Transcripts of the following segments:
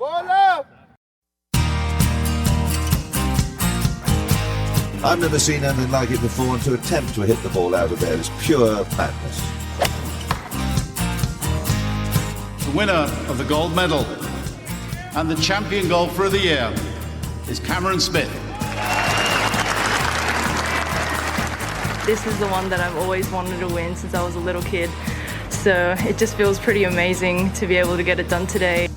I've never seen anything like it before, and to attempt to hit the ball out of there is pure madness. The winner of the gold medal and the champion golfer of the year is Cameron Smith. This is the one that I've always wanted to win since I was a little kid. So it just feels pretty amazing to be able to get it done today.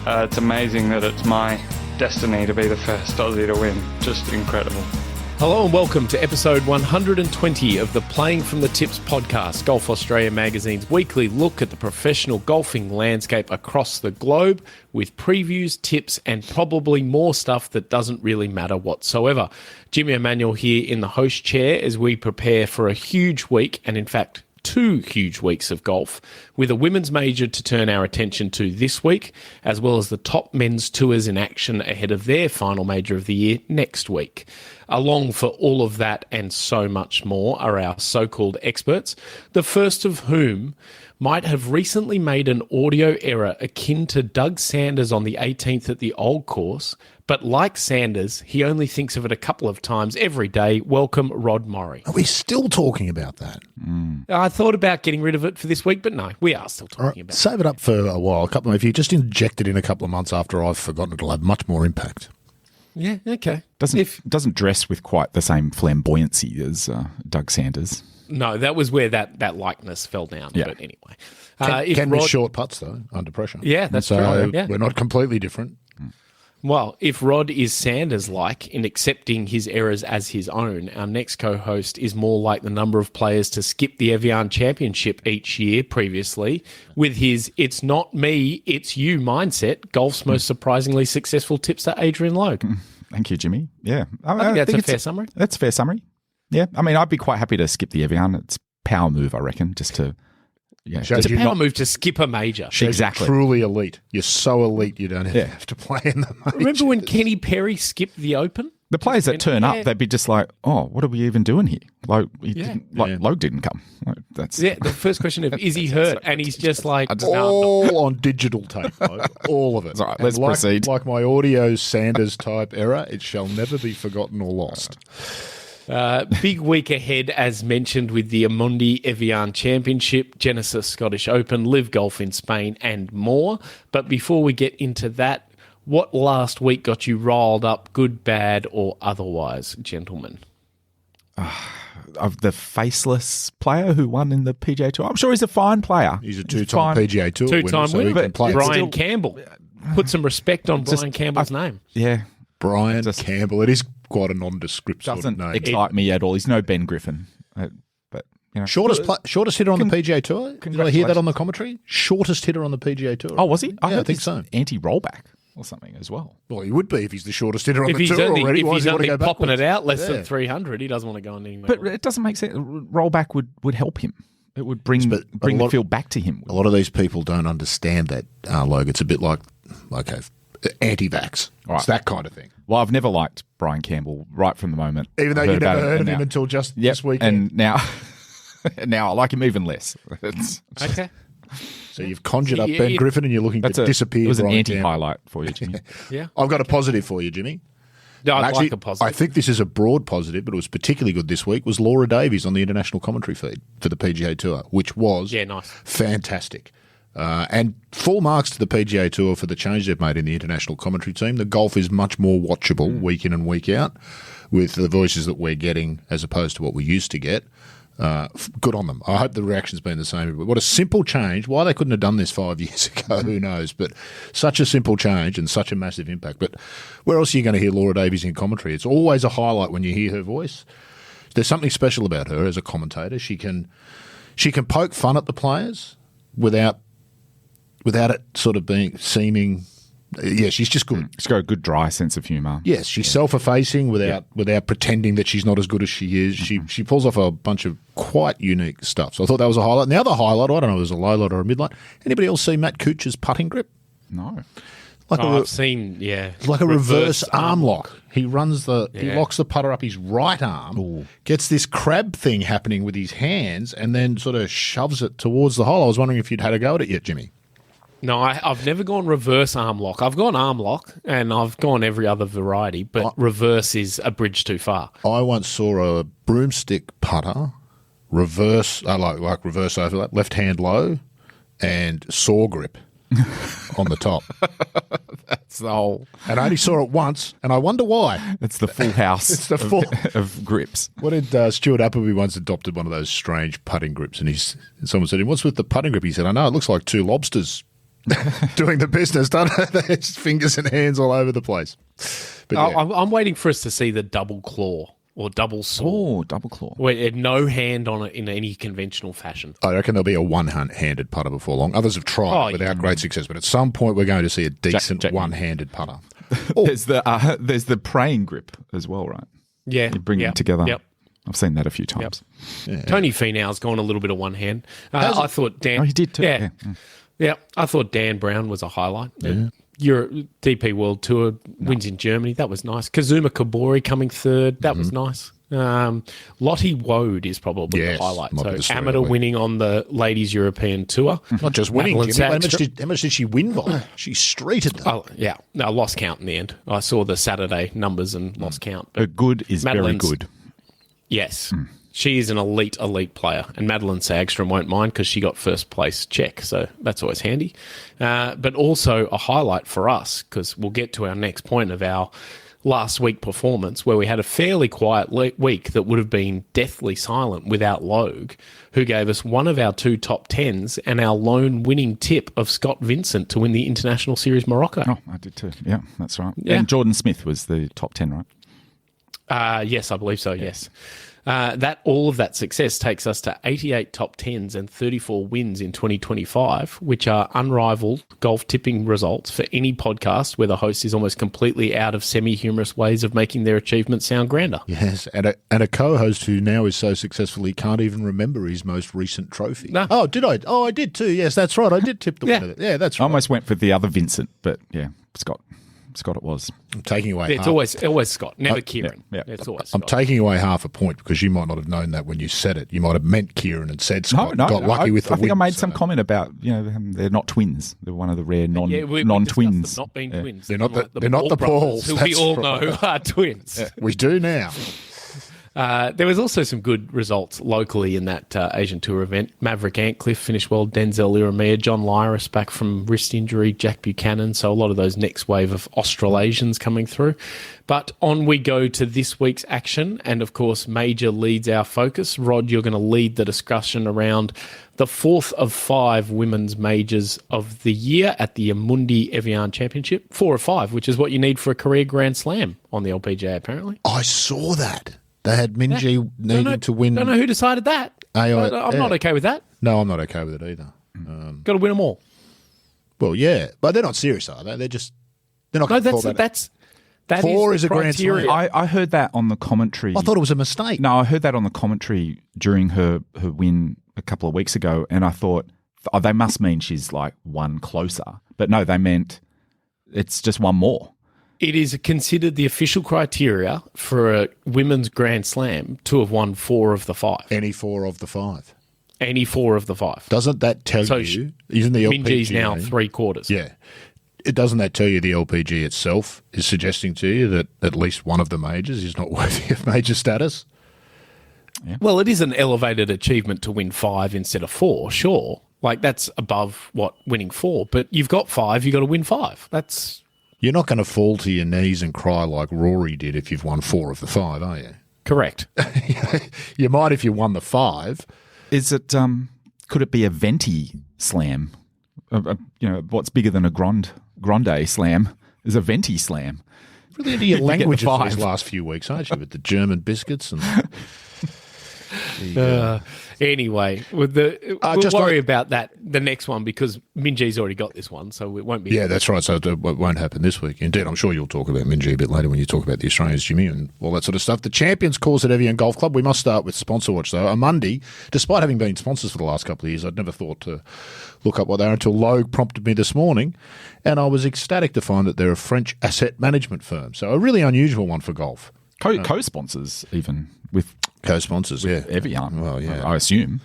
It's amazing that it's my destiny to be the first Aussie to win. Just incredible. Hello and welcome to episode 120 of the Playing from the Tips podcast, Golf Australia magazine's weekly look at the professional golfing landscape across the globe with previews, tips and probably more stuff that doesn't really matter whatsoever. Jimmy Emanuel here in the host chair as we prepare for a huge week, and in fact 2 huge weeks of golf, with a women's major to turn our attention to this week, as well as the top men's tours in action ahead of their final major of the year next week. Along for all of that and so much more are our so-called experts, the first of whom might have recently made an audio error akin to Doug Sanders on the 18th at the Old Course, but like Sanders, he only thinks of it a couple of times every day. Welcome, Rod Murray. Are we still talking about that? I thought about getting rid of it for this week, but no, we are still talking about it. Save it up for a while. If you just inject it in a couple of months after I've forgotten, it'll have much more impact. Yeah, okay. Doesn't dress with quite the same flamboyancy as Doug Sanders. No, that was where that likeness fell down. Yeah. But anyway. Can miss short putts, though, under pressure. Yeah, that's so true. Yeah. We're not completely different. Well, if Rod is Sanders-like in accepting his errors as his own, our next co-host is more like the number of players to skip the Evian Championship each year previously with his "it's not me, it's you" mindset, golf's most surprisingly successful tipster, Adrian Logue. Thank you, Jimmy. Yeah. I think that's a fair summary. That's a fair summary. Yeah. I mean, I'd be quite happy to skip the Evian. It's a power move, I reckon, just to... Yeah, it's a power move to skip a major. Exactly. Truly elite. You're so elite you don't even have to play in the majors. Remember when Kenny Perry skipped the Open? The players that turn up, they'd be just like, "Oh, what are we even doing here?" Logue didn't come. The first question of is he hurt, and he's just like all on digital tape, all of it. All right, let's proceed. Like my audio Sanders type error, it shall never be forgotten or lost. Big week ahead, as mentioned, with the Amundi Evian Championship, Genesis Scottish Open, LIV Golf in Spain, and more. But before we get into that, what last week got you riled up, good, bad, or otherwise, gentlemen? Of the faceless player who won in the PGA Tour. I'm sure he's a fine player. He's a two-time PGA Tour two-time winner. So play Brian Campbell. Put some respect on Brian Campbell's name. Yeah. Brian Campbell. It is quite a nondescript sort of name. Doesn't excite me at all. He's no Ben Griffin. But you know, shortest hitter on the PGA Tour. Did I hear that on the commentary? Shortest hitter on the PGA Tour. Oh, was he? I think so. Anti-rollback or something as well. Well, he would be if he's the shortest hitter on the tour already. If he's only popping it out less than 300, he doesn't want to go on anywhere. But it doesn't make sense. Rollback would help him. It would bring the feel back to him. A lot of these people don't understand that, Logan. It's a bit like, anti-vax. Right. It's that kind of thing. Well, I've never liked Brian Campbell right from the moment. Even though you never heard of him until just this weekend. And now I like him even less. Okay. So you've conjured up Ben Griffin and you're looking to disappear. It was an Brian anti-highlight for you, Jimmy. Yeah. I've got a positive for you, Jimmy. No, I'd like a positive. I think this is a broad positive, but it was particularly good this week, was Laura Davies on the international commentary feed for the PGA Tour, which was nice. Fantastic. And full marks to the PGA Tour for the change they've made in the international commentary team. The golf is much more watchable week in and week out with the voices that we're getting as opposed to what we used to get. Good on them. I hope the reaction's been the same. What a simple change. Why they couldn't have done this 5 years ago, who knows? But such a simple change and such a massive impact. But where else are you going to hear Laura Davies in commentary? It's always a highlight when you hear her voice. There's something special about her as a commentator. She can poke fun at the players without it sort of seeming. Yeah, she's just good. She's got a good dry sense of humour. Yes, she's self-effacing without pretending that she's not as good as she is. She pulls off a bunch of quite unique stuff. So I thought that was a highlight. And the other highlight, I don't know if it was a low light or a mid light. Anybody else see Matt Cooch's putting grip? No. I've seen, like a reverse arm lock. He runs he locks the putter up his right arm, gets this crab thing happening with his hands, and then sort of shoves it towards the hole. I was wondering if you'd had a go at it yet, Jimmy. No, I've never gone reverse arm lock. I've gone arm lock, and I've gone every other variety, but reverse is a bridge too far. I once saw a broomstick putter, reverse, like reverse overlap, left hand low, and saw grip on the top. That's the whole. And I only saw it once, and I wonder why. It's the full house It's the full- of grips. What did Stuart Appleby once adopted one of those strange putting grips, and someone said, "What's with the putting grip?" He said, "I know, it looks like two lobsters doing the business, doesn't it? There's fingers and hands all over the place." But yeah. I'm waiting for us to see the double claw or double saw. Oh, double claw. Where no hand on it in any conventional fashion. I reckon there'll be a one-handed putter before long. Others have tried without great success, but at some point we're going to see a decent one-handed putter. There's the praying grip as well, right? Yeah. You bring them together. Yep. I've seen that a few times. Yeah. Tony Finau's gone a little bit of one hand. I thought Dan... Oh, he did too. Yeah. Yeah, I thought Dan Brown was a highlight. Yeah. Your DP World Tour wins in Germany. That was nice. Kazuma Kobori coming third. That was nice. Lottie Wode is probably the highlight. So amateur winning on the Ladies European Tour. Not just winning. How much did she win by? She streeted them. Oh, yeah. No, lost count in the end. I saw the Saturday numbers and lost count. But good is very good. Yes. She is an elite player, and Madeline Sagstrom won't mind because she got first place check, so that's always handy. But also a highlight for us, because we'll get to our next point of our last week performance, where we had a fairly quiet week that would have been deathly silent without Logue, who gave us one of our 2 top 10s and our lone winning tip of Scott Vincent to win the International Series Morocco. Oh, I did too. Yeah, that's right. Yeah. And Jordan Smith was the top 10, right? Yes, I believe so, yes. All of that success takes us to 88 top 10s and 34 wins in 2025, which are unrivaled golf tipping results for any podcast where the host is almost completely out of semi-humorous ways of making their achievements sound grander. Yes, and a co-host who now is so successful he can't even remember his most recent trophy. No. Oh, did I? Oh, I did too. Yes, that's right. I did tip the winner. Yeah, that's I right. almost went for the other Vincent, but yeah, Scott it was. I'm taking away It's half. always Scott, never Kieran. Yeah. It's always I'm Scott. taking away half a point because you might not have known that when you said it. You might have meant Kieran and said Scott. No, got lucky with the I think win, I made so. some comment about they're not twins. They're one of the rare we non-twins. discussed them not being twins. They're not the Paul brothers, Pauls, who we that's all right. know are twins. We do now. There was also some good results locally in that Asian Tour event. Maverick Antcliffe finished well, Denzel Iramia, John Lyris back from wrist injury, Jack Buchanan, so a lot of those next wave of Australasians coming through. But on we go to this week's action, and of course Major leads our focus. Rod, you're going to lead the discussion around the 4th of 5 women's majors of the year at the Amundi Evian Championship. 4 of 5, which is what you need for a career Grand Slam on the LPGA, apparently. I saw that. They had Minjee needing to win. Don't know who decided that. I'm not okay with that. No, I'm not okay with it either. Got to win them all. Well, yeah, but they're not serious, are they? They're not going to call that. That 4 is is a Grand criteria. Slam. I heard that on the commentary. I thought it was a mistake. No, I heard that on the commentary during her win a couple of weeks ago, and I thought, they must mean she's like one closer. But no, they meant it's just one more. It is considered the official criteria for a women's Grand Slam to have won 4 of the 5. Any 4 of the 5. Any 4 of the 5. Doesn't that tell So you? Isn't the LPGA Minjee's now 3/4. Yeah. Doesn't that tell you the LPG itself is suggesting to you that at least one of the majors is not worthy of major status? Well, it is an elevated achievement to win 5 instead of 4, sure. Like, that's above winning 4. But you've got 5, you've got to win 5. That's... You're not going to fall to your knees and cry like Rory did if you've won 4 of the 5, are you? Correct. You might if you won the 5. Is it? Could it be a venti slam? What's bigger than a grande slam is a venti slam. Really into your You get the languages 5. these last few weeks, aren't you? With the German biscuits and... Anyway, we'll worry about that the next one because Minjee's already got this one, so it won't be. Yeah, that's right. So it won't happen this week. Indeed, I'm sure you'll talk about Minjee a bit later when you talk about the Australians, Jimmy, and all that sort of stuff. The Champions course at Evian Golf Club. We must start with Sponsor Watch, though. Amundi, despite having been sponsors for the last couple of years, I'd never thought to look up what they are until Logue prompted me this morning, and I was ecstatic to find that they're a French asset management firm. So a really unusual one for golf. Co-sponsors even with Co-sponsors, yeah. Evian. Well, yeah. I assume.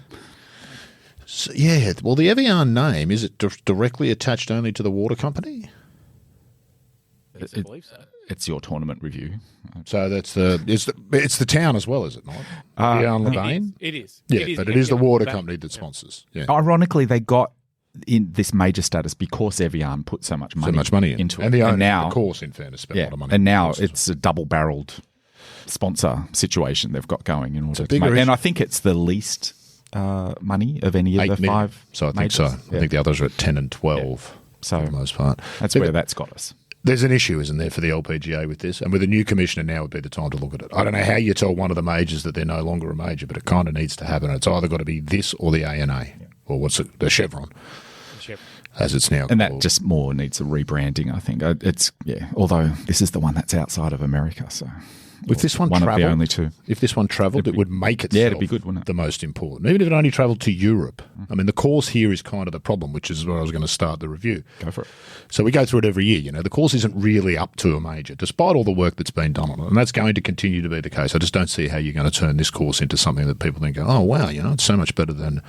So, yeah, well, the Evian name, is it directly attached only to the water company? I believe so. It's your tournament review. So it's the town as well, is it not? Evian Levain? It is. Yeah, but it is the water Levain. company that sponsors. Yeah. Ironically, they got in this major status because Evian put so much money into it. And the owner now, of the course, in fairness, spent a lot of money. And now on the course. it's a double-barreled sponsor situation they've got going in order to bigger make. issue. And I think it's the least money of any of 8 the million. 5 So I think majors. so. I think the others are at 10 and 12 So for the most part. that's Yeah, where but that's got us. there's an issue, isn't there, for the LPGA with this? And with a new commissioner now would be the time to look at it. I don't know how you tell one of the majors that they're no longer a major, but it kind of needs to happen. It's either got to be this or the ANA, or what's it, the Chevron, as it's now And called. that just more needs a rebranding, I think. Although this is the one that's outside of America, so If this one of the travelled, only two. If this one travelled, it would make itself it'd be good, wouldn't it? the most important. Even if it only travelled to Europe. I mean, the course here is kind of the problem, which is where I was going to start the review. Go for it. So we go through it every year. You know, the course isn't really up to a major, despite all the work that's been done on it. And that's going to continue to be the case. I just don't see how you're going to turn this course into something that people think, oh, wow, you know, it's so much better than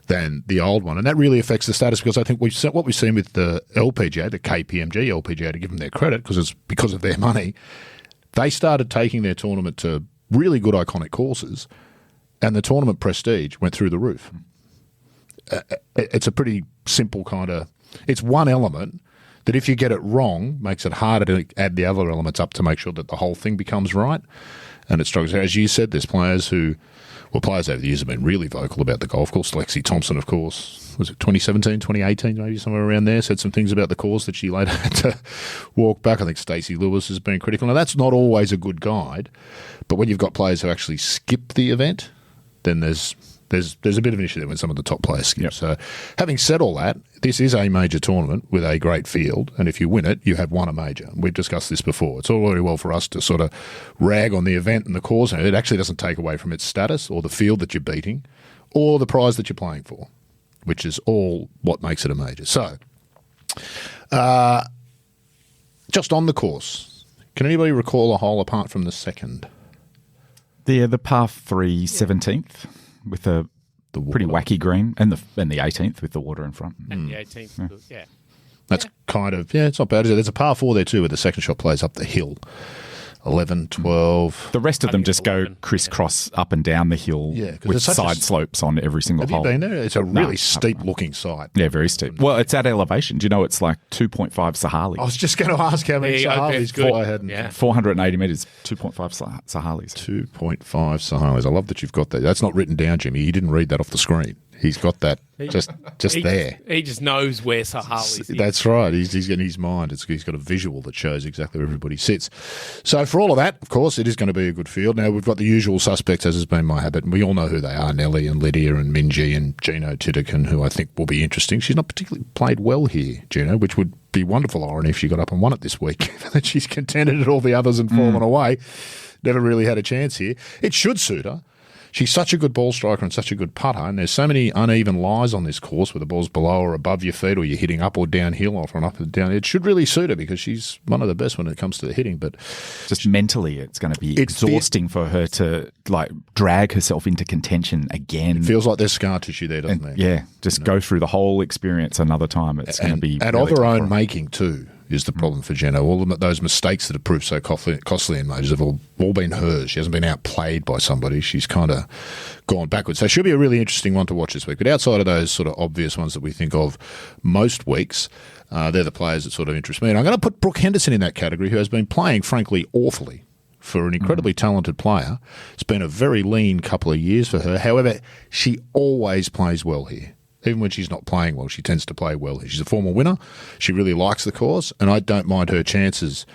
the old one. And that really affects the status, because I think what we've seen with the LPGA, the KPMG LPGA, to give them their credit, because it's because of their money, they started taking their tournament to really good iconic courses, and the tournament prestige went through the roof. It's a pretty simple kind of – it's one element that if you get it wrong makes it harder to add the other elements up to make sure that the whole thing becomes right, and it struggles. As you said, there's players who – well, players over the years have been really vocal about the golf course. Lexi Thompson, of course, was it 2017, 2018, maybe somewhere around there, said some things about the course that she later had to walk back. I think Stacey Lewis has been critical. Now, that's not always a good guide, but when you've got players who actually skip the event, then there's a bit of an issue there when some of the top players skip. Yep. So having said all that, this is a major tournament with a great field, and if you win it, you have won a major. We've discussed this before. It's all very well for us to sort of rag on the event and the course, and it actually doesn't take away from its status or the field that you're beating or the prize that you're playing for, which is all what makes it a major. So just on the course, can anybody recall a hole apart from the second? The par 3 17th with the pretty wacky green, and the 18th with the water in front. And the 18th, yeah. That's kind of, it's not bad. There's a par 4 there too where the second shot plays up the hill. 11, 12. The rest of I them think just it's go 11, crisscross up and down the hill Yeah, 'cause with it's such a side slopes on every single Have hole. you been there? It's a No, really steep-looking site. Yeah, very steep. Well, it's at elevation. Do you know it's like 2.5 Sahalis? I was just going to ask how many Yeah, Sahalis it's good. I hadn't. Yeah. 480 metres, 2.5 Sahalis. 2.5 Sahalis. I love that you've got that. That's not written down, Jimmy. He didn't read that off the screen. He's got that just there. He just knows where Sahal is. That's right. He's in his mind. He's got a visual that shows exactly where everybody sits. So for all of that, of course, it is going to be a good field. Now, we've got the usual suspects, as has been my habit, and we all know who they are, Nelly and Lydia and Minjee and Gino Titican, who I think will be interesting. She's not particularly played well here, Gino, which would be wonderful irony if she got up and won it this week. That she's contended at all the others and fallen away. Never really had a chance here. It should suit her. She's such a good ball striker and such a good putter, and there's so many uneven lies on this course where the ball's below or above your feet, or you're hitting up or downhill or from up and down. It should really suit her because she's one of the best when it comes to the hitting. But Just mentally, it's going to be exhausting for her to like drag herself into contention again. it feels like there's scar tissue there, doesn't there? Yeah, just go through the whole experience another time. It's going to be and really of her tough for own making too is the problem for Jenna. All those mistakes that have proved so costly in majors have all been hers. She hasn't been outplayed by somebody. She's kind of gone backwards. So she'll be a really interesting one to watch this week. But outside of those sort of obvious ones that we think of most weeks, they're the players that sort of interest me. And I'm going to put Brooke Henderson in that category, who has been playing, frankly, awfully. For an incredibly talented player. It's been a very lean couple of years for her. However, she always plays well here. Even when she's not playing well, she tends to play well here. She's a former winner. She really likes the course, and I don't mind her chances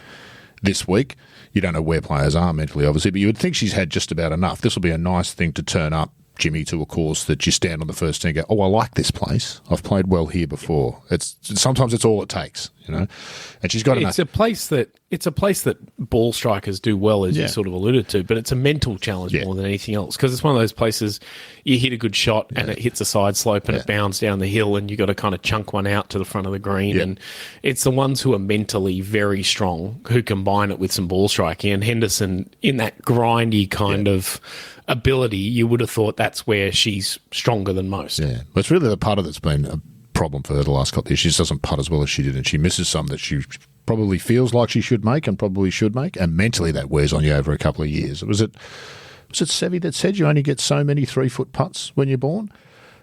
this week. You don't know where players are mentally, obviously, but you would think she's had just about enough. This will be a nice thing to turn up, Jimmy, to a course that you stand on the first tee and go, oh, I like this place. I've played well here before. Sometimes it's all it takes. you know. And she's got it's a place that ball strikers do well, as you sort of alluded to, but it's a mental challenge more than anything else, because it's one of those places you hit a good shot and it hits a side slope and it bounds down the hill and you got to kind of chunk one out to the front of the green. And it's the ones who are mentally very strong who combine it with some ball striking. And Henderson, in that grindy kind of ability, you would have thought that's where she's stronger than most. Yeah, but it's really the putter that's been a problem for her the last couple of years. She just doesn't putt as well as she did, and she misses some that she probably feels like she should make and probably should make, and mentally that wears on you over a couple of years. Was it Sevi that said you only get so many 3-foot putts when you're born,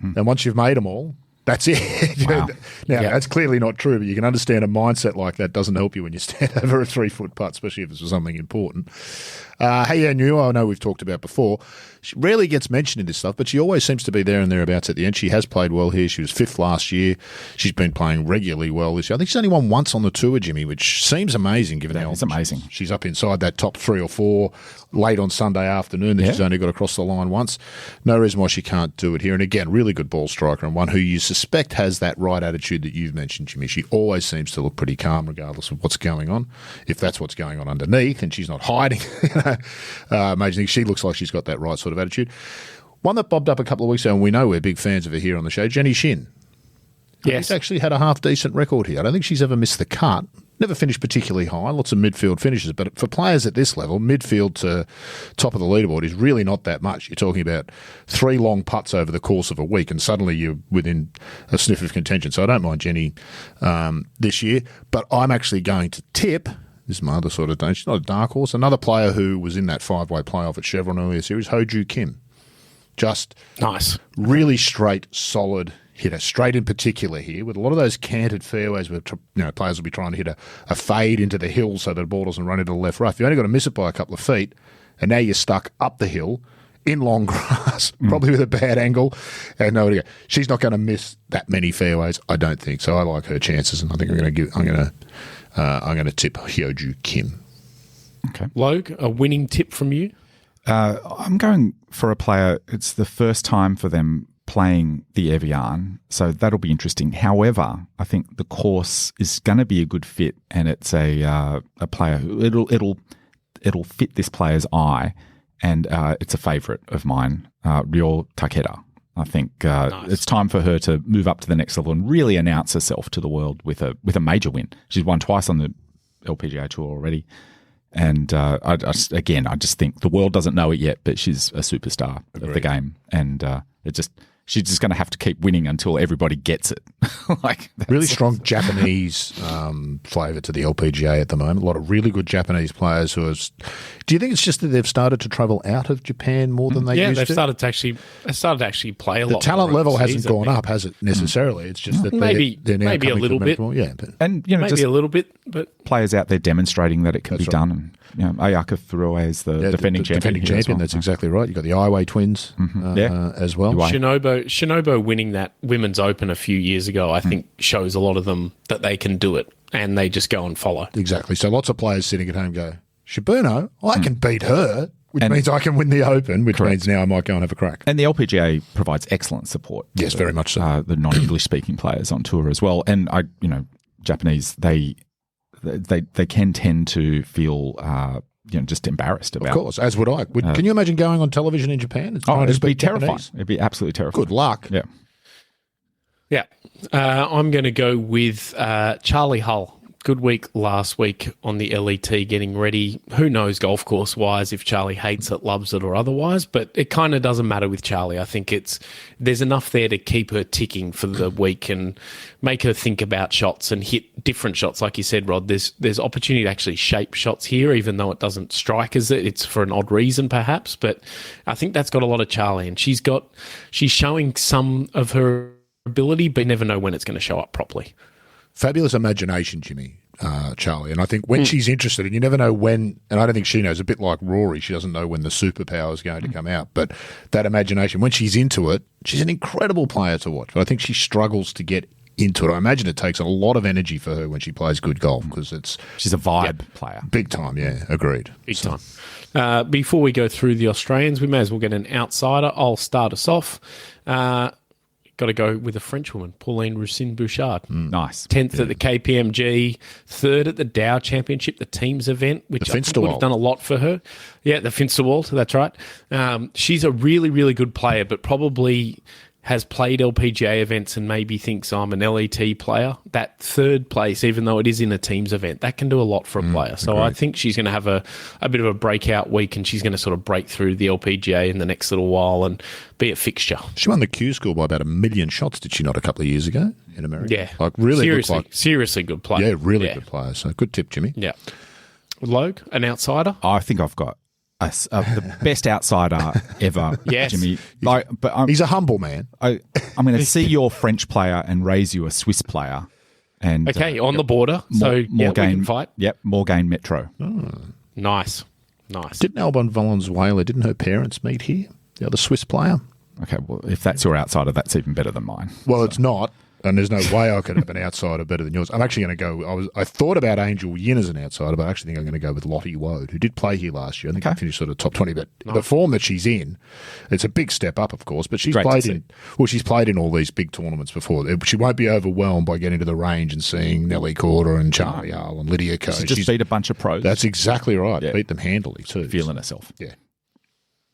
and once you've made them all, that's it. Wow. Now, that's clearly not true, but you can understand a mindset like that doesn't help you when you stand over a 3-foot putt, especially if it's something important. Hey, I know we've talked about before. She rarely gets mentioned in this stuff, but she always seems to be there and thereabouts at the end. She has played well here. She was 5th last year. She's been playing regularly well this year. I think she's only won once on the tour, Jimmy, which seems amazing given how it's amazing. She's up inside that top 3 or 4 late on Sunday afternoon that she's only got across the line once. No reason why she can't do it here. And again, really good ball striker and one who you suspect has that right attitude that you've mentioned, Jimmy. She always seems to look pretty calm regardless of what's going on. If that's what's going on underneath and she's not hiding, amazing. She looks like she's got that right sort of attitude. One that bobbed up a couple of weeks ago, and we know we're big fans of her here on the show, Jenny Shin. Yes. She's actually had a half-decent record here. I don't think she's ever missed the cut. Never finished particularly high, lots of midfield finishes. But for players at this level, midfield to top of the leaderboard is really not that much. You're talking about 3 long putts over the course of a week, and suddenly you're within a sniff of contention. So I don't mind Jenny this year. But I'm actually going to tip, this is my other sort of thing, she's not a dark horse, another player who was in that 5-way playoff at Chevron earlier series, Ho-Joo Kim. Just nice. Really straight, solid hitter. Straight in particular here, with a lot of those canted fairways where players will be trying to hit a fade into the hill so that the ball doesn't run into the left rough. You've only got to miss it by a couple of feet, and now you're stuck up the hill in long grass, probably with a bad angle, and nowhere to go. She's not going to miss that many fairways, I don't think. So I like her chances, and I think I'm going to tip Ho-Joo Kim. Okay, Logue, a winning tip from you? I'm going for a player. It's the first time for them playing the Evian, so that'll be interesting. However, I think the course is going to be a good fit, and it's a player who it'll fit this player's eye, and it's a favourite of mine, Ryo Takeda. I think it's time for her to move up to the next level and really announce herself to the world with a major win. She's won twice on the LPGA Tour already. And I just think the world doesn't know it yet, but she's a superstar of the game, and she's just going to have to keep winning until everybody gets it. Really strong Japanese flavour to the LPGA at the moment. A lot of really good Japanese players who are. Do you think it's just that they've started to travel out of Japan more than they used to? Yeah, they've started to actually play a lot. The talent level hasn't gone up, has it necessarily? It's just that they're now maybe a little bit more. Yeah, and maybe just a little bit, but players out there demonstrating that it can be done. And Ayaka Thurue is the defending champion. That's exactly right. You've got the Iway twins as well. Shinobu winning that Women's Open a few years ago, I think, shows a lot of them that they can do it, and they just go and follow. Exactly. So lots of players sitting at home go, Shibuno, I can beat her, which means I can win the Open, which means now I might go and have a crack. And the LPGA provides excellent support. Yes, very much so. The non-English speaking players on tour as well. And Japanese, they can tend to feel just embarrassed about. Of course, as would I. Can you imagine going on television in Japan? It'd be terrifying. It'd be absolutely terrifying. Good luck. Yeah. Yeah. I'm going to go with Charlie Hull. Good week last week on the LET getting ready. Who knows golf course wise if Charlie hates it, loves it or otherwise, but it kind of doesn't matter with Charlie. I think there's enough there to keep her ticking for the week and make her think about shots and hit different shots. Like you said, Rod, there's opportunity to actually shape shots here, even though it doesn't strike as it's for an odd reason perhaps, but I think that's got a lot of Charlie, and she's showing some of her ability, but you never know when it's going to show up properly. Fabulous imagination, Jimmy, Charlie. And I think when she's interested, and you never know when, and I don't think she knows, a bit like Rory, she doesn't know when the superpower is going to come out. But that imagination, when she's into it, she's an incredible player to watch. But I think she struggles to get into it. I imagine it takes a lot of energy for her when she plays good golf because she's a vibe player. Big time, yeah, agreed. Big time. Before we go through the Australians, we may as well get an outsider. I'll start us off. got to go with a Frenchwoman, Pauline Roussine-Bouchard. Nice. 10th at the KPMG, 3rd at the Dow Championship, the teams event, which I think would have done a lot for her. Yeah, the Finsterwald, that's right. She's a really, really good player, but probably has played LPGA events and maybe thinks I'm an LET player. That 3rd place, even though it is in a teams event, that can do a lot for a player. So I think she's going to have a bit of a breakout week, and she's going to sort of break through the LPGA in the next little while and be a fixture. She won the Q School by about 1 million shots, did she not, a couple of years ago in America? Yeah. Like really seriously good player. Yeah, really good player. So good tip, Jimmy. Yeah. Logue, an outsider? I think I've got the best outsider ever, Yes. Jimmy. He's a humble man. I'm going to see your French player and raise you a Swiss player. And On the border. We can fight. Yep, Morgaine Metro. Nice. Didn't Albon Valenzuela, didn't her parents meet here? The other Swiss player? Okay, well, if that's your outsider, that's even better than mine. Well, it's not. And there's no way I could have an outsider better than yours. I'm actually going to go. I thought about Angel Yin as an outsider, but I actually think I'm going to go with Lottie Woad, who did play here last year. I think she finished sort of top 20. But the form that she's in, it's a big step up, of course. But she's played in all these big tournaments before. She won't be overwhelmed by getting to the range and seeing Nelly Corder and Charlie Arl and Lydia Ko. She just beat a bunch of pros. That's exactly right. Yeah. Beat them handily too. Feeling herself. Yeah.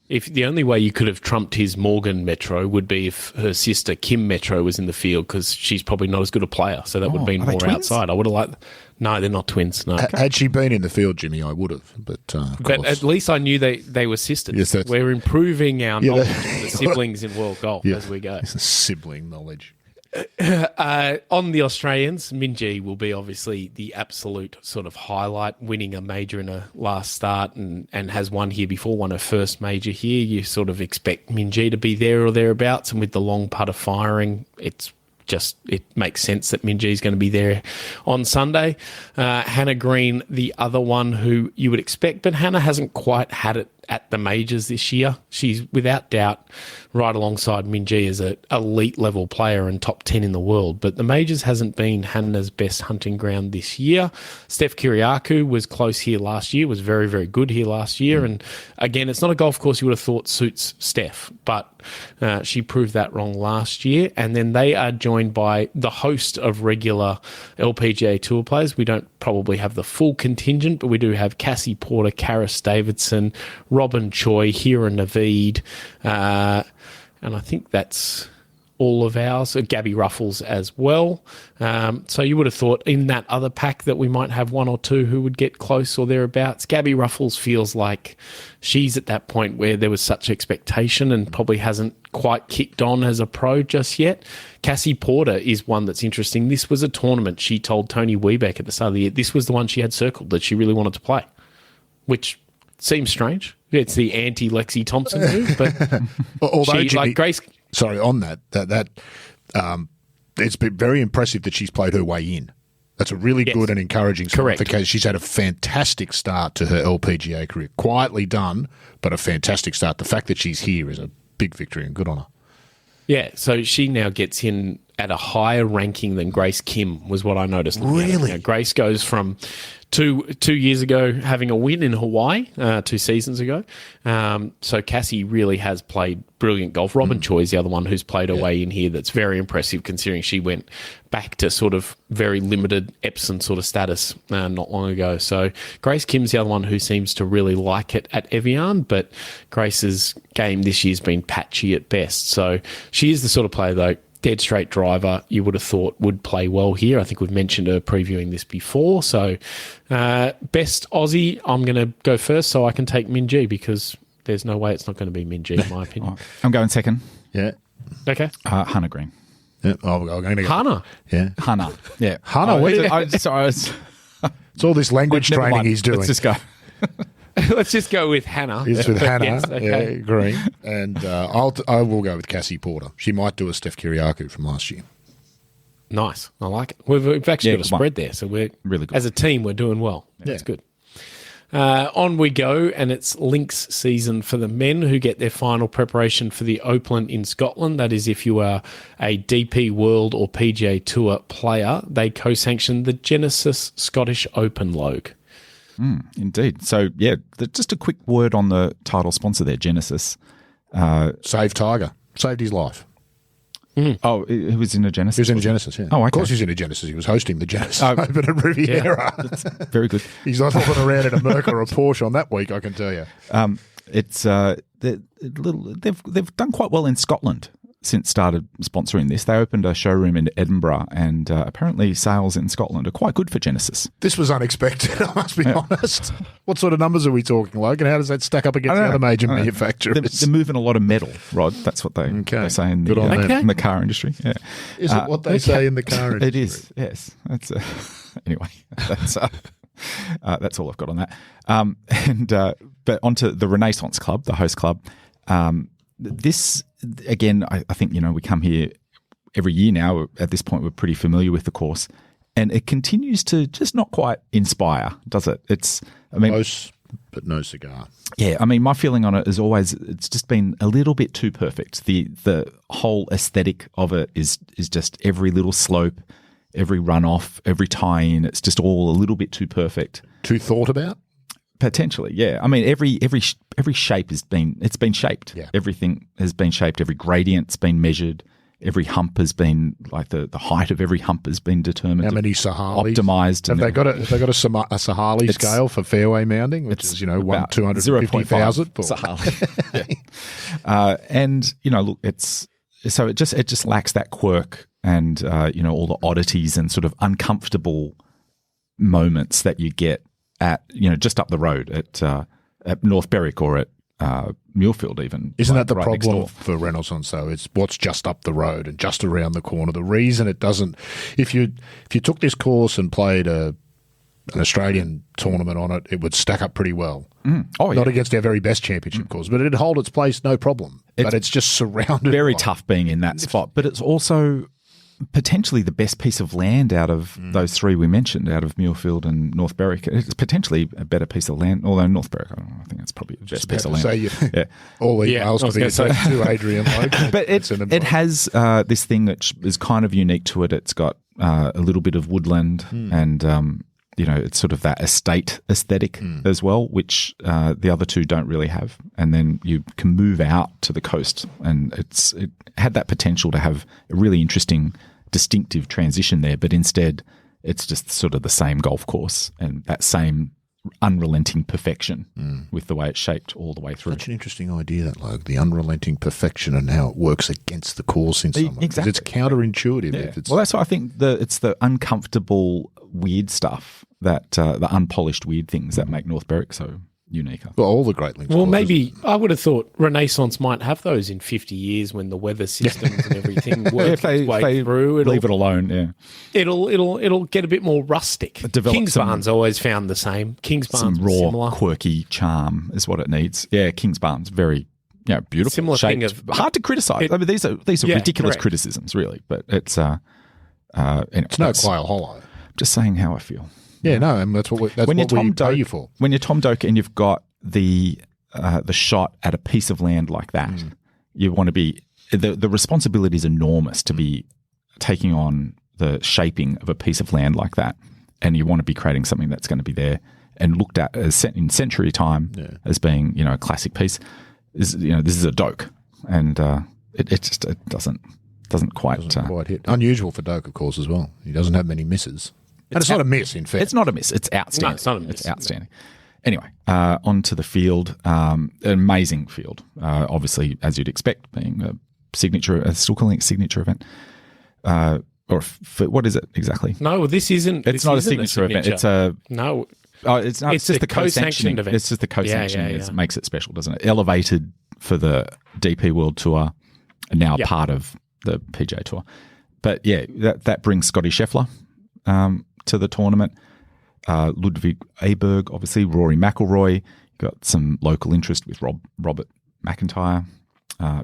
If the only way you could have trumped his Morgan Metro would be if her sister Kim Metro was in the field, because she's probably not as good a player, so that would have been more outside. I would have liked. No, they're not twins. No. Had she been in the field, Jimmy, I would have. But at least I knew they were sisters. Yes, we're improving our knowledge of the siblings in world golf as we go. Sibling knowledge. On the Australians, Minjee will be obviously the absolute sort of highlight, winning a major in a last start and has won here before, won her first major here. You sort of expect Minjee to be there or thereabouts, and with the long putter firing, it makes sense that Minjee is going to be there on Sunday. Hannah Green, the other one who you would expect, but Hannah hasn't quite had it at the majors this year. She's without doubt right alongside Minjee as an elite level player and top 10 in the world, but the majors hasn't been Hannah's best hunting ground this year. Steph Kyriakou was close here last year, was very, very good here last year, and again, it's not a golf course you would have thought suits Steph, but she proved that wrong last year. And then they are joined by the host of regular LPGA Tour players. We don't probably have the full contingent, but we do have Cassie Porter, Karis Davidson, Robin Choi, Hira Naveed, and I think that's all of ours. Gabby Ruffles as well. So you would have thought in that other pack that we might have one or two who would get close or thereabouts. Gabby Ruffles feels like she's at that point where there was such expectation and probably hasn't quite kicked on as a pro just yet. Cassie Porter is one that's interesting. This was a tournament she told Tony Wiebeck at the start of the year. This was the one she had circled that she really wanted to play, which seems strange. It's the anti-Lexi Thompson move, but although she, like Grace... Sorry, on that it's been very impressive that she's played her way in. That's a really good and encouraging sign because she's had a fantastic start to her LPGA career. Quietly done, but a fantastic start. The fact that she's here is a big victory and good on her. Yeah, so she now gets in at a higher ranking than Grace Kim, was what I noticed. Really? You know, Grace goes from two years ago having a win in Hawaii, 2 seasons ago. So Cassie really has played brilliant golf. Robin Choi is the other one who's played her way in here. That's very impressive considering she went back to sort of very limited Epson sort of status not long ago. So Grace Kim's the other one who seems to really like it at Evian, but Grace's game this year's been patchy at best. So she is the sort of player, though, dead straight driver, you would have thought would play well here. I think we've mentioned her previewing this before. So best Aussie, I'm going to go first so I can take Minjee because there's no way it's not going to be Minjee in my opinion. I'm going second. Yeah. Okay. Hannah Green. Yeah. I'm going to go. Hannah? Yeah. Hannah. Yeah. Hannah, it's all this language training he's doing. Let's just go. Let's just go with Hannah. It's with Hannah, yes, okay. Green. And I will go with Cassie Porter. She might do a Steph Kyriakou from last year. Nice. I like it. We've actually got a spread there, so we're really good. As a team, we're doing well. Yeah. That's good. On we go, and it's links season for the men who get their final preparation for the Open in Scotland. That is, if you are a DP World or PGA Tour player, they co-sanction the Genesis Scottish Open Logue. Indeed. So, yeah, just a quick word on the title sponsor there, Genesis. Saved Tiger. Saved his life. Oh, he was in a Genesis. He was in a wasn't he? Genesis, yeah. Oh, okay. Of course he's in a Genesis. He was hosting the Genesis Open at Riviera. Yeah, that's very good. He's not hopping around in a Merc or a Porsche on that week, I can tell you. They've done quite well in Scotland since started sponsoring this. They opened a showroom in Edinburgh, and apparently sales in Scotland are quite good for Genesis. This was unexpected, I must be honest. What sort of numbers are we talking, Logan? How does that stack up against the other major manufacturers? They're moving a lot of metal, Rod. That's what they say in the car industry. Yeah. Is it what they say in the car industry? It is, yes. That's anyway, that's all I've got on that. But onto the Renaissance Club, the host club. This, again, I think, we come here every year now. At this point, we're pretty familiar with the course. And it continues to just not quite inspire, does it? Close, but no cigar. Yeah, my feeling on it is always it's just been a little bit too perfect. The whole aesthetic of it is just every little slope, every runoff, every tie-in. It's just all a little bit too perfect. Too thought about? Potentially, yeah. Every shape has been shaped. Yeah. Everything has been shaped. Every gradient's been measured. Every hump has been the height of every hump has been determined. How many Sahalis? Optimized. Have they got a Sahali scale for fairway mounting, which is 250,000 Sahali. Yeah. And look, it just lacks that quirk and all the oddities and sort of uncomfortable moments that you get at just up the road at North Berwick or at Muirfield even. Isn't that the problem for Renaissance though? It's what's just up the road and just around the corner. The reason it doesn't, if you took this course and played an Australian tournament on it, it would stack up pretty well. Oh, yeah. Not against our very best championship course, but it'd hold its place no problem. But it's just surrounded. Very tough being in that spot, but it's also potentially the best piece of land out of those three we mentioned, out of Muirfield and North Berwick. It's potentially a better piece of land, although North Berwick, I think it's probably the best piece of land. All emails to be said to Adrian Logan. But it has this thing that is kind of unique to it. It's got a little bit of woodland and it's sort of that estate aesthetic as well, which the other two don't really have. And then you can move out to the coast, and it had that potential to have a really interesting, distinctive transition there. But instead, it's just sort of the same golf course and that same unrelenting perfection with the way it's shaped all the way through. Such an interesting idea, that, Logan, the unrelenting perfection and how it works against the course in some way. Exactly. It's counterintuitive. Yeah. Well, that's why I think it's the uncomfortable, weird stuff, that the unpolished weird things that make North Berwick so unique. Well, all the Great Links. Well, maybe I would have thought Renaissance might have those in 50 years when the weather systems and everything work its way through. Leave it alone, yeah. It'll get a bit more rustic. Kingsbarn's always found the same. Kingsbarn's some raw, similar. quirky charm is what it needs. Yeah, Kingsbarn's very beautiful. Similar shaped, thing of hard to criticise. These are ridiculous criticisms, really. But it's anyway, it's no Quail Hollow. Just saying how I feel. Yeah, no, and that's what we pay you for. When you're Tom Doak and you've got the shot at a piece of land like that, you want to be the responsibility is enormous to be taking on the shaping of a piece of land like that, and you want to be creating something that's going to be there and looked at as in century time as being a classic piece. This is a Doak, and it doesn't quite hit. Unusual for Doak, of course, as well. He doesn't have many misses. And it's not a miss, in fact. It's not a miss. It's outstanding. No, it's not a miss. It's outstanding. Anyway, onto the field. An amazing field. Obviously, as you'd expect, being a signature, still calling it signature event. What is it exactly? No, this isn't. It's not a signature event. It's a no. Oh, it's not. It's just the co-sanctioning event. It's just the co-sanctioning that makes it special, doesn't it? Elevated for the DP World Tour, now part of the PGA Tour. But yeah, that brings Scotty Scheffler to the tournament. Ludwig Aberg, obviously, Rory McIlroy. Got some local interest with Robert McIntyre.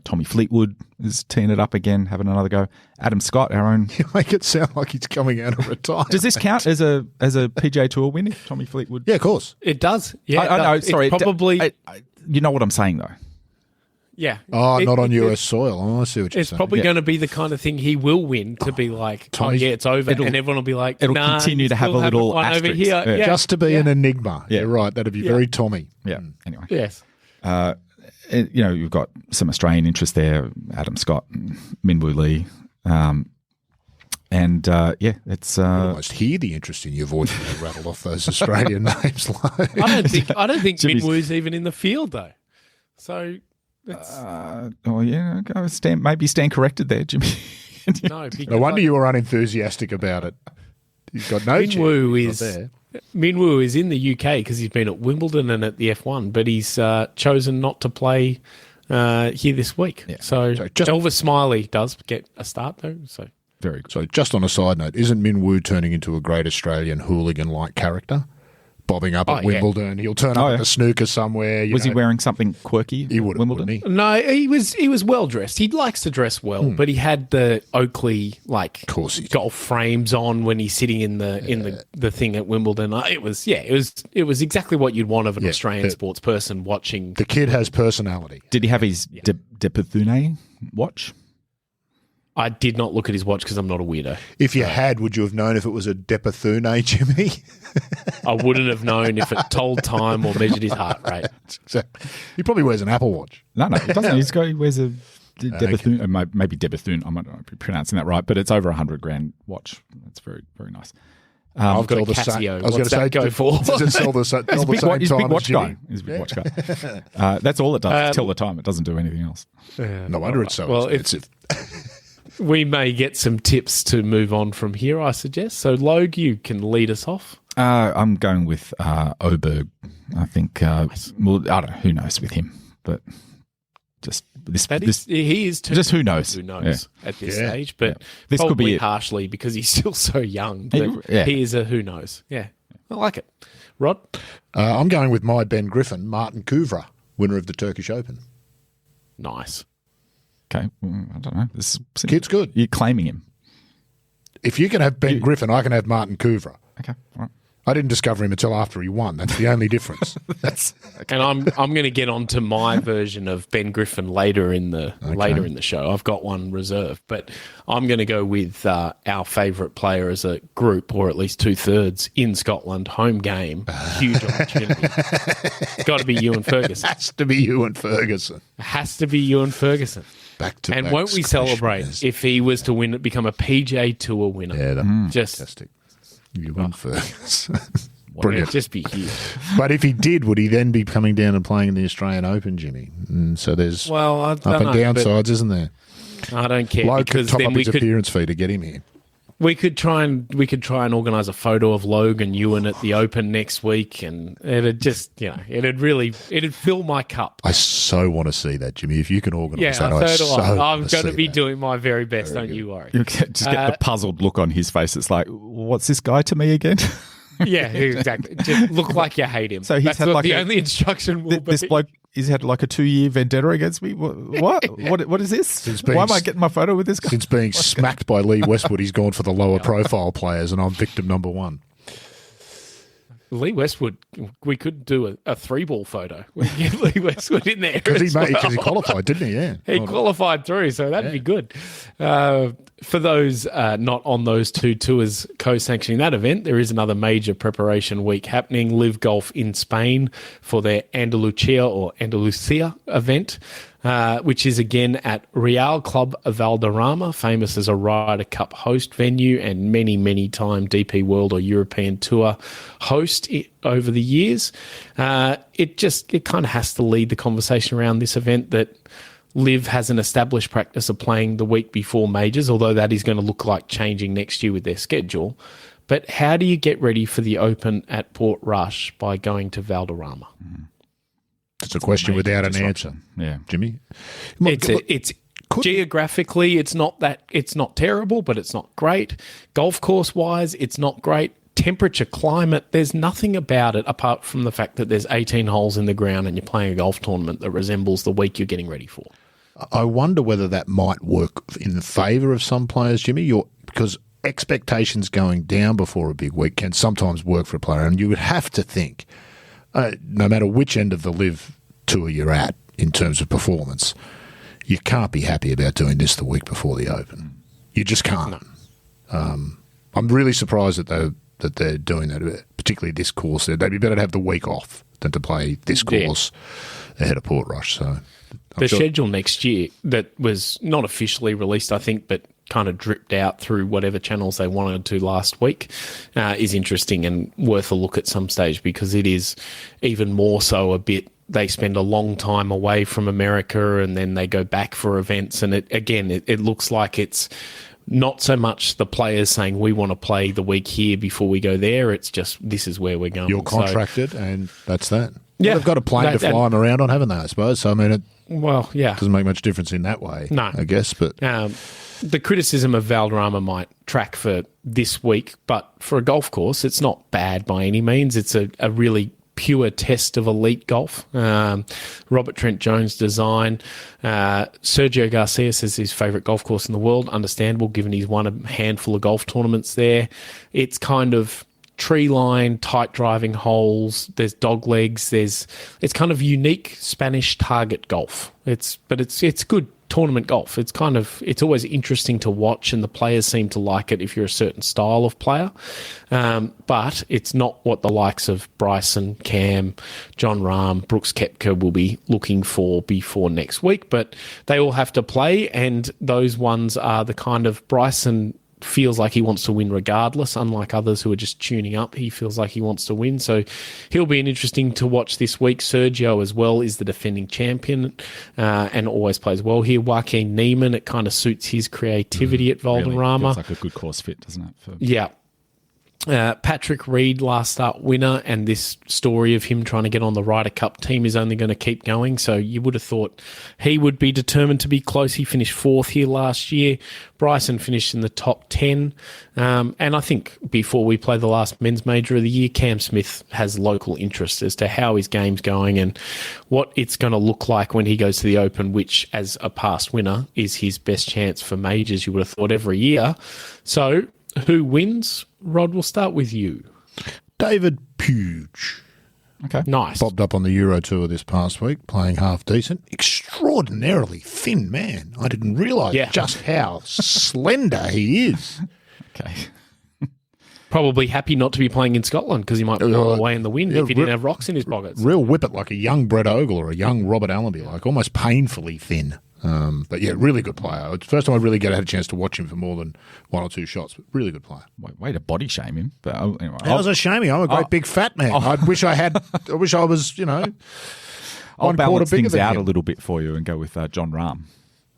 Tommy Fleetwood is teeing it up again, having another go. Adam Scott, our own. You make it sound like he's coming out of retirement. Does this count as a PGA Tour win, if Tommy Fleetwood? Yeah, of course. It does. Yeah, I know. Sorry, probably. You know what I'm saying, though. Yeah. Oh, not on US soil. Oh, I see what you're saying. It's probably going to be the kind of thing he will win to be like, it's over. And everyone will be like, it'll continue to have a little one asterisk. over here. Just to be an enigma. Yeah. You're right. That'd be very Tommy. Yeah. Anyway. Yes. you've got some Australian interest there, Adam Scott, and Minwoo Lee. It's I almost hear the interest in your voice when you rattle off those Australian names. I don't think Minwoo's even in the field though. So maybe stand corrected there, Jimmy. no wonder you were unenthusiastic about it. You've got no Minwoo is in the UK because he's been at Wimbledon and at the F1, but he's chosen not to play here this week. Yeah. So Elvis Smiley does get a start though. So very good. So just on a side note, isn't Minwoo turning into a great Australian hooligan-like character? Bobbing up at Wimbledon. He'll turn up at the snooker somewhere. Was he wearing something quirky he would, Wimbledon? Wouldn't he? No, he was well dressed. He likes to dress well, but he had the Oakley golf frames on when he's sitting in the thing at Wimbledon. It was exactly what you'd want of an Australian sports person watching. The kid has personality. Did he have his De Bethune watch? I did not look at his watch because I'm not a weirdo. If you had, would you have known if it was a De Bethune, Jimmy? I wouldn't have known if it told time or measured his heart rate. Exactly. He probably wears an Apple Watch. No, he doesn't. He wears a De Bethune, maybe De Bethune. I might not be pronouncing that right, but it's over $100,000 watch. That's very, very nice. I've got a Casio. What's that go for? Does it sell the same time? He's a big watch guy. That's all it does. Tell the time. It doesn't do anything else. No wonder it's so expensive. We may get some tips to move on from here, I suggest. So, Logue, you can lead us off. I'm going with Oberg. I think, I don't know, who knows with him, but just he is too. Just who knows? Who knows at this stage? But this could be harshly because he's still so young. But he is a who knows. Yeah, I like it. Rod? I'm going with my Ben Griffin, Martin Kuvra, winner of the Turkish Open. Nice. Okay, I don't know. This kid's good. You're claiming him. If you can have Ben Griffin, I can have Martin Kuvra. Okay, all right. I didn't discover him until after he won. That's the only difference. And I'm going to get on to my version of Ben Griffin later in the show. I've got one reserved, but I'm going to go with our favourite player as a group, or at least 2/3 in Scotland. Home game, huge opportunity. Got to be Ewan Ferguson. Has to be Ewan Ferguson. Has to be Ewan Ferguson. Back-to-back. And won't we celebrate if he was to win, become a PGA Tour winner? Yeah, just fantastic. Ewan Ferguson. Brilliant. It'd just be huge. But if he did, would he then be coming down and playing in the Australian Open, Jimmy? And so there's up and downsides, isn't there? I don't care. Logue could top up his appearance fee to get him here. We could try and organise a photo of Logue and Ewan at the Open next week, and it'd just it'd fill my cup. I so want to see that, Jimmy. If you can organise that, I'm going to be doing my very best. Don't you worry. You just get the puzzled look on his face. It's like, what's this guy to me again? Yeah, exactly. Just look like you hate him. So he's had the only instruction will be. This bloke, he's had like a 2-year vendetta against me. What? What is this? Why am I getting my photo with this guy? Since being smacked by Lee Westwood, he's gone for the lower profile players, and I'm victim number one. Lee Westwood, we could do a 3-ball photo. We can get Lee Westwood in there. Because he qualified, didn't he? Yeah. He qualified through, so that'd be good. For those not on those two tours co-sanctioning that event, there is another major preparation week happening, LIV Golf in Spain for their Andalucia event, which is again at Real Club Valderrama, famous as a Ryder Cup host venue and many time DP World or European Tour host over the years. It kind of has to lead the conversation around this event that LIV has an established practice of playing the week before majors, although that is going to look like changing next year with their schedule. But how do you get ready for the Open at Portrush by going to Valderrama? It's a question without an answer. Yeah, Jimmy. Geographically, it's not terrible, but it's not great. Golf course wise, it's not great. Temperature, climate, there's nothing about it apart from the fact that there's 18 holes in the ground and you're playing a golf tournament that resembles the week you're getting ready for. I wonder whether that might work in the favour of some players, Jimmy, because expectations going down before a big week can sometimes work for a player. And you would have to think, no matter which end of the LIV tour you're at in terms of performance, you can't be happy about doing this the week before the Open. You just can't. No. I'm really surprised that that they're doing that, particularly this course. They'd be better to have the week off than to play this course ahead of Portrush. So the schedule next year that was not officially released, I think, but kind of dripped out through whatever channels they wanted to last week is interesting and worth a look at some stage, because it is even more so a bit. They spend a long time away from America and then they go back for events. And it looks like it's not so much the players saying we want to play the week here before we go there. It's just this is where we're going. You're contracted and that's that. Yeah. Well, they've got a plane to fly them around on, haven't they, I suppose? So, I mean, it doesn't make much difference in that way, I guess. But the criticism of Valderrama might track for this week, but for a golf course, it's not bad by any means. It's a really pure test of elite golf. Robert Trent Jones design. Sergio Garcia says his favourite golf course in the world. Understandable, given he's won a handful of golf tournaments there. It's kind of tree line, tight driving holes. There's dog legs. It's kind of unique Spanish target golf. It's good tournament golf. It's always interesting to watch, and the players seem to like it if you're a certain style of player. But it's not what the likes of Bryson, Cam, John Rahm, Brooks Koepka will be looking for before next week. But they all have to play, and those ones are the kind of Bryson feels like he wants to win regardless, unlike others who are just tuning up. He feels like he wants to win, so he'll be interesting to watch this week. Sergio as well is the defending champion and always plays well here. Joaquin Niemann, it kind of suits his creativity at Valderrama. Really feels like a good course fit, doesn't it? Yeah. Patrick Reed, last start winner, and this story of him trying to get on the Ryder Cup team is only going to keep going. So you would have thought he would be determined to be close. He finished 4th here last year. Bryson finished in the top 10. And I think before we play the last men's major of the year, Cam Smith has local interest as to how his game's going and what it's going to look like when he goes to the Open, which, as a past winner, is his best chance for majors, you would have thought, every year. So who wins? Rod, we'll start with you. David Puig. Okay. Nice. Popped up on the Euro Tour this past week, playing half decent. Extraordinarily thin man. I didn't realise just how slender he is. Okay. Probably happy not to be playing in Scotland because he might blow away in the wind if he didn't have rocks in his pockets. Real whippet, like a young Brett Ogle or a young Robert Allenby, like almost painfully thin. But yeah, really good player. It's the first time I really had a chance to watch him for more than 1 or 2 shots. But really good player. Way to body shame him. But anyway, how's that shaming? I'm a great big fat man. I wish I was, I'll balance things out a little bit for you and go with John Rahm.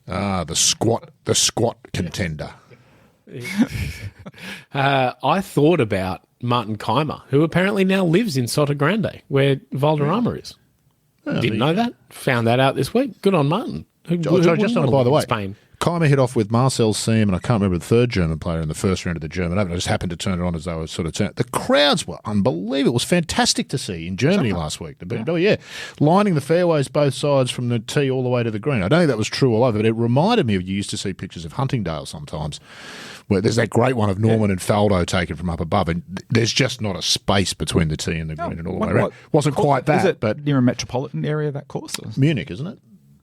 The squat contender. I thought about Martin Keimer, who apparently now lives in Sota Grande, where Valderrama is. Didn't know that. Found that out this week. Good on Martin. Just on, by the way, Spain. Keimer hit off with Marcel Siem, and I can't remember the third German player in the first round of the German Open. I just happened to turn it on as they were sort of the crowds were unbelievable. It was fantastic to see in Germany last week. Lining the fairways both sides from the tee all the way to the green. I don't think that was true all over, but it reminded me of you used to see pictures of Huntingdale sometimes, where there's that great one of Norman and Faldo taken from up above, and there's just not a space between the tee and the green and all the way around. Wasn't quite that, is it but near a metropolitan area, that course? Munich, isn't it?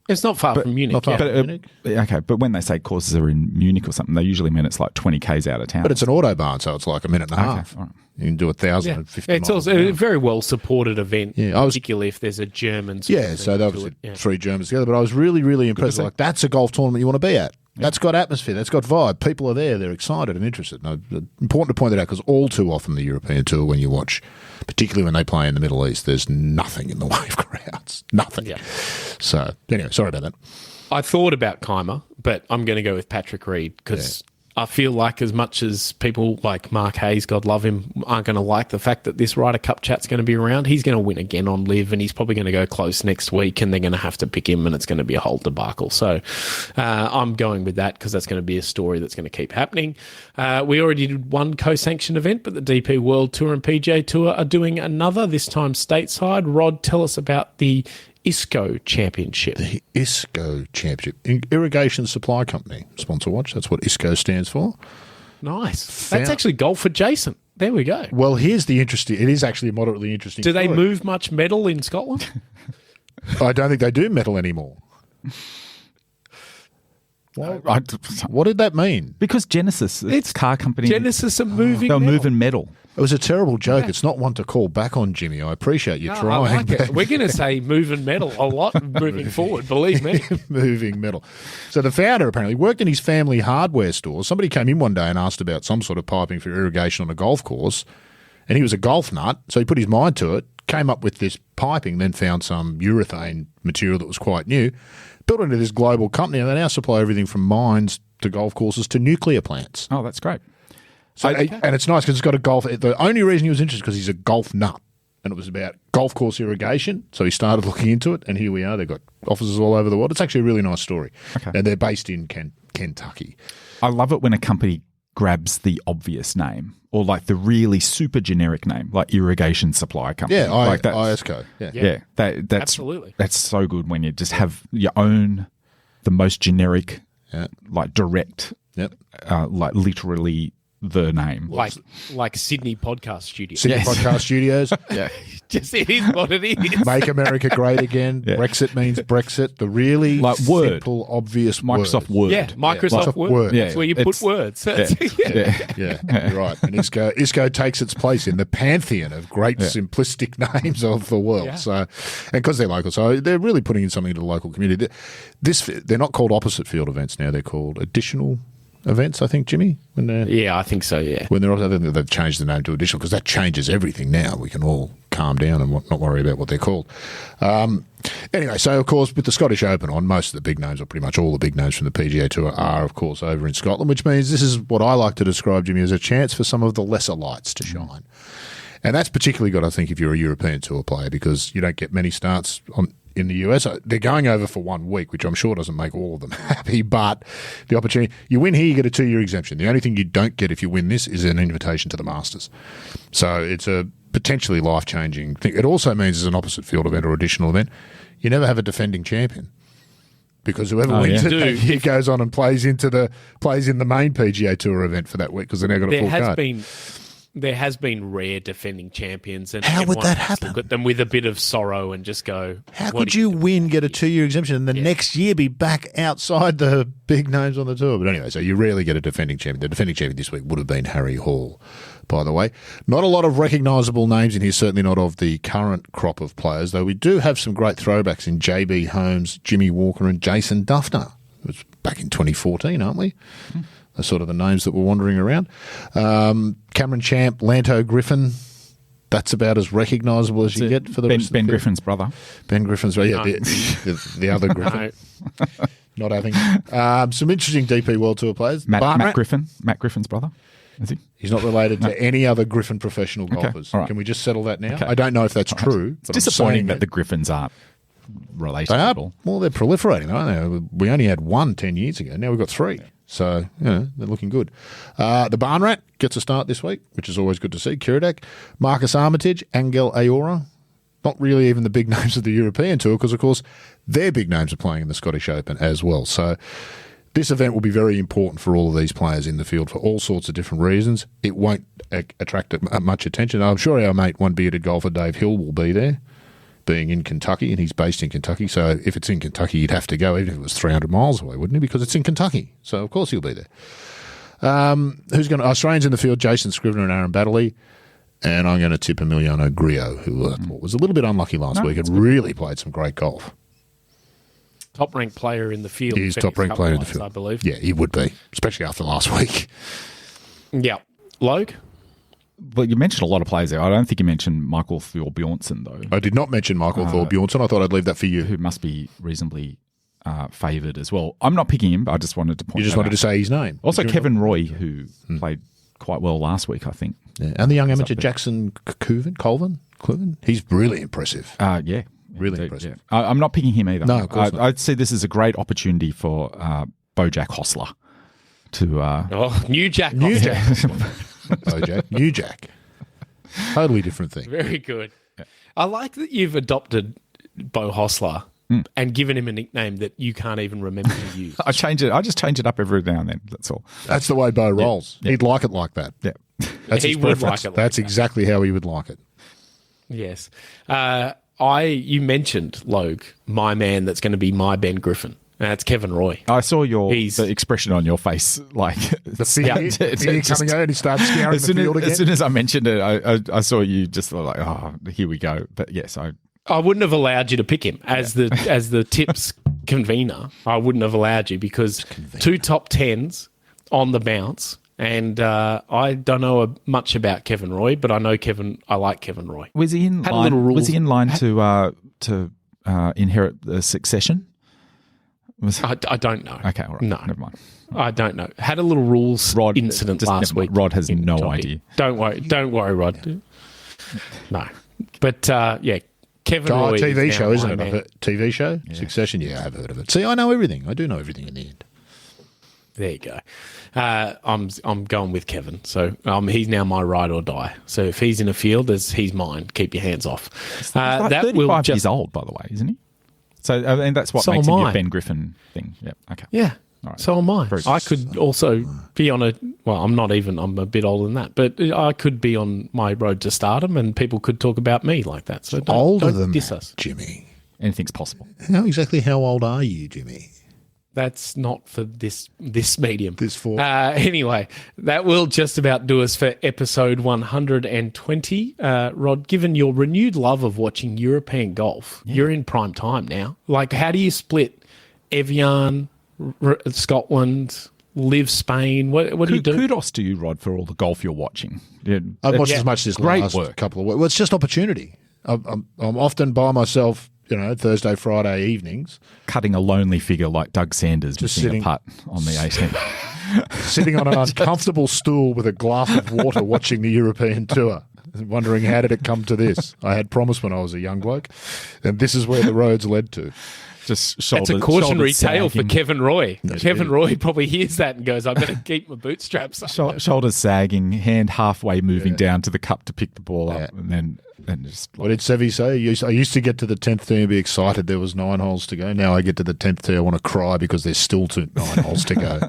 It's not far from Munich. Not far from Munich. Okay, but when they say courses are in Munich or something, they usually mean it's like 20 k's out of town. But it's an autobahn, so it's like a minute and a half. All right. You can do 1,050 It's miles. also a very well supported event, Yeah, particularly if there's a German. So that was 3 Germans together. But I was really, really impressed. Like, that's a golf tournament you want to be at. Yeah. That's got atmosphere. That's got vibe. People are there. They're excited and interested. No, important to point that out because all too often the European Tour, when you watch, particularly when they play in the Middle East, there's nothing in the way of crowds. Nothing. Yeah. So anyway, sorry about that. I thought about Keimer, but I'm going to go with Patrick Reed because I feel like as much as people like Mark Hayes, God love him, aren't going to like the fact that this Ryder Cup chat's going to be around, he's going to win again on LIV and he's probably going to go close next week and they're going to have to pick him and it's going to be a whole debacle. So I'm going with that because that's going to be a story that's going to keep happening. We already did one co-sanction event, but the DP World Tour and PGA Tour are doing another, this time stateside. Rod, tell us about the ISCO Championship. The ISCO Championship. Irrigation Supply Company. Sponsor watch. That's what ISCO stands for. Nice. That's actually golf adjacent. There we go. Well, here's the interesting... It is actually a moderately interesting Do they story. move much metal in Scotland? I don't think they do metal anymore. What did that mean? Because Genesis, it's a car company. Genesis are moving. They'll move in metal. It was a terrible joke. It's not one to call back on, Jimmy. I appreciate you No, trying. I like it. We're going to say moving metal a lot moving forward, believe me. Moving metal. So the founder apparently worked in his family hardware store. Somebody came in one day and asked about some sort of piping for irrigation on a golf course, and he was a golf nut, so he put his mind to it, came up with this piping, then found some urethane material that was quite new, built into this global company, and they now supply everything from mines to golf courses to nuclear plants. Oh, that's great. So, and it's nice because it's got a golf. The only reason he was interested because he's a golf nut, and it was about golf course irrigation. So he started looking into it, and here we are. They've got offices all over the world. It's actually a really nice story. Okay. And they're based in Kentucky. I love it when a company grabs the obvious name or like the really super generic name, like irrigation supply company. Yeah, like that's, ISCO. Yeah, that's Absolutely. That's so good when you just have your own, the most generic, like direct, like literally the name. Like Sydney Podcast Studio. Sydney Podcast Studios. Yeah. Just it is what it is. Make America great again. Yeah. Brexit means Brexit. The really like Word. simple, obvious Microsoft word. Word. Yeah, Microsoft Word. Yeah, That's where you put words. Yeah, you're right. And ISCO takes its place in the pantheon of great simplistic names of the world. Yeah. So, and because they're local, so they're really putting in something into the local community. They're not called opposite field events now. They're called additional events, I think, Jimmy. Yeah, I think so, yeah. When I think they've changed the name to additional because that changes everything now. We can all calm down and not worry about what they're called. Anyway, so of course with the Scottish Open on, most of the big names, or pretty much all the big names from the PGA Tour are of course over in Scotland, which means this is what I like to describe, Jimmy, as a chance for some of the lesser lights to shine. And that's particularly good, I think, if you're a European Tour player, because you don't get many starts in the US. They're going over for 1 week, which I'm sure doesn't make all of them happy, but the opportunity, you win here, you get a 2-year exemption. The only thing you don't get if you win this is an invitation to the Masters. So it's a potentially life-changing thing. It also means as an opposite field event or additional event, you never have a defending champion. Because whoever wins it, he goes on and plays in the main PGA Tour event for that week because they're now got a full card. There has been rare defending champions, and how would that has to happen? look at them with a bit of sorrow and just go, how could you win, get a 2-year exemption, and the next year be back outside the big names on the tour? But anyway, so you rarely get a defending champion. The defending champion this week would have been Harry Hall, by the way. Not a lot of recognisable names in here, certainly not of the current crop of players, though we do have some great throwbacks in JB Holmes, Jimmy Walker and Jason Duffner. It was back in 2014, aren't we? Are sort of the names that were wandering around. Cameron Champ, Lanto Griffin. That's about as recognisable as you get for the rest of Ben the Griffin's brother. Ben Griffin's brother. Yeah, the other Griffin. No. Not having some interesting DP World Tour players. Matt Griffin's brother. Is he? He's not related to any other Griffin professional golfers. all right. Can we just settle that now? Okay. I don't know if that's true. It's But I'm disappointing saying that the Griffins aren't related they are. at all. Well, they're proliferating, aren't they? We only had one 10 years ago. Now we've got 3. So, they're looking good. The Barn Rat gets a start this week, which is always good to see. Kiridak, Marcus Armitage, Angel Ayora. Not really even the big names of the European Tour because, of course, their big names are playing in the Scottish Open as well. So this event will be very important for all of these players in the field for all sorts of different reasons. It won't attract much attention. I'm sure our mate, one-bearded golfer Dave Hill, will be there, being in Kentucky, and he's based in Kentucky. So if it's in Kentucky, he'd have to go, even if it was 300 miles away, wouldn't he? Because it's in Kentucky. So, of course, he'll be there. Australians in the field, Jason Scrivener and Aaron Baddeley. And I'm going to tip Emiliano Grillo, who was a little bit unlucky last week and really played some great golf. Top-ranked player in the field. He's top-ranked player in the field. I believe. Yeah, he would be, especially after last week. Yeah. Logue? Well, you mentioned a lot of players there. I don't think you mentioned Michael Thorbjornsen, though. I did not mention Michael Thorbjornsen. I thought I'd leave that for you. Who must be reasonably favoured as well. I'm not picking him, but I just wanted to point You just wanted to say his name. Also, Kevin Roy, who played quite well last week, I think. Yeah. And the young amateur Jackson Colvin. He's really impressive. Yeah. Really indeed, impressive. Yeah. I'm not picking him either. No, of course not. I'd see this as a great opportunity for Bojack Hostler to... New Jack. New Jack. Bojack. New Jack. Totally different thing. Very good. Yeah. I like that you've adopted Bo Hostler and given him a nickname that you can't even remember to use. I just change it up every now and then. That's all. That's the way Bo rolls. Yeah. He'd like it like that. Yeah. That's He his would preference. like it like That's that. exactly how he would like it. Yes. You mentioned, Logue, my man that's going to be my Ben Griffin. That's Kevin Roy. I saw He's- the expression on your face, like The fear coming out and he starts scouring the field again. as soon as I mentioned it, I saw you just like, oh, here we go. But yes, I wouldn't have allowed you to pick him as the tips convener. I wouldn't have allowed you because 2 top 10s on the bounce. And I don't know much about Kevin Roy, but I know I like Kevin Roy. was he in line? Was he in line to inherit the succession? I don't know. Okay, all right. No, never mind. I don't know. Had a little rules incident last week. Rod has no idea. Don't worry, Rod. No, but Kevin Roy. TV is show, now isn't my it? man. A TV show? Yeah. Succession? Yeah, I've heard of it. See, I know everything. I do know everything in the end. There you go. I'm going with Kevin. So he's now my ride or die. So if he's in a field, he's mine. Keep your hands off. He's like 35 years old, by the way, isn't he? So that's what makes him your Ben Griffin thing. Yep. Okay. Yeah. All right. So am I. Very I could also be on I'm a bit older than that, but I could be on my road to stardom and people could talk about me like that. So don't diss us. Jimmy. Anything's possible. How old are you, Jimmy? That's not for this medium. This form. Anyway, that will just about do us for episode 120. Rod, given your renewed love of watching European golf, you're in prime time now. Like, how do you split Evian, Scotland, LIV Spain? What do you do? Kudos to you, Rod, for all the golf you're watching. I've watched as much this last couple of weeks. Well, it's just opportunity. I'm often by myself, Thursday, Friday evenings. Cutting a lonely figure like Doug Sanders Just missing a putt on the 18th. Sitting on an uncomfortable stool with a glass of water watching the European Tour, wondering how did it come to this? I had promised when I was a young bloke, and this is where the roads led to. Just It's a cautionary tale for sagging. Kevin Roy. That's Kevin it. Roy probably hears that and goes, I better keep my bootstraps up. Shoulders sagging, hand halfway moving down to the cup to pick the ball up, Yeah. and then just What did Sevi say? I used to get to the 10th tee and be excited there was 9 holes to go. Now I get to the 10th tee, I want to cry because there's still 9 holes to go.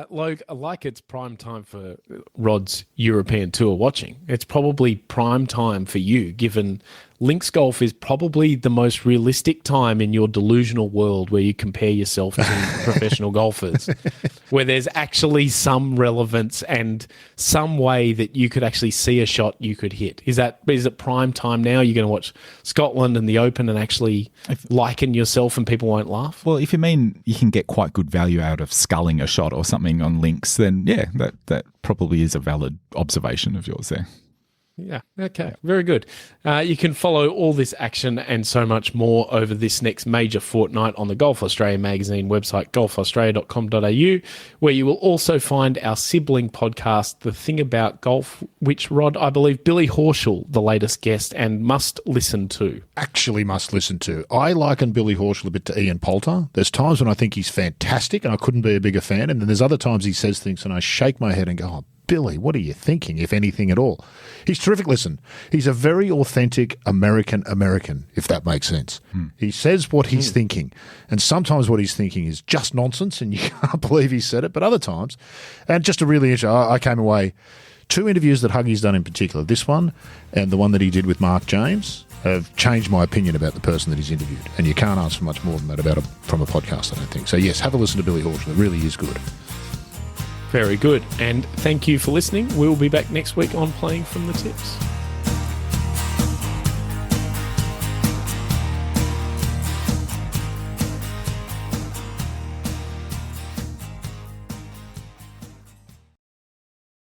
Logue, like it's prime time for Rod's European Tour watching. It's probably prime time for you, given links golf is probably the most realistic time in your delusional world where you compare yourself to professional golfers, where there's actually some relevance and some way that you could actually see a shot you could hit. Is it prime time now? You're going to watch Scotland and the Open and actually liken yourself and people won't laugh? Well, if you mean you can get quite good value out of sculling a shot or something on links, then yeah, that probably is a valid observation of yours there. Yeah, okay, very good. You can follow all this action and so much more over this next major fortnight on the Golf Australia magazine website, golfaustralia.com.au, where you will also find our sibling podcast, The Thing About Golf, which, Rod, I believe Billy Horschel, the latest guest, and must listen to. Actually must listen to. I liken Billy Horschel a bit to Ian Poulter. There's times when I think he's fantastic and I couldn't be a bigger fan, and then there's other times he says things and I shake my head and go, oh, Billy, what are you thinking, if anything at all? He's terrific. Listen, he's a very authentic American, if that makes sense. He says what he's thinking, and sometimes what he's thinking is just nonsense, and you can't believe he said it, but other times, and just a really interesting, I came away, 2 interviews that Huggy's done in particular, this one and the one that he did with Mark James, have changed my opinion about the person that he's interviewed, and you can't ask for much more than that from a podcast, I don't think. So yes, have a listen to Billy Horschel. It really is good. Very good. And thank you for listening. We'll be back next week on Playing from the Tips.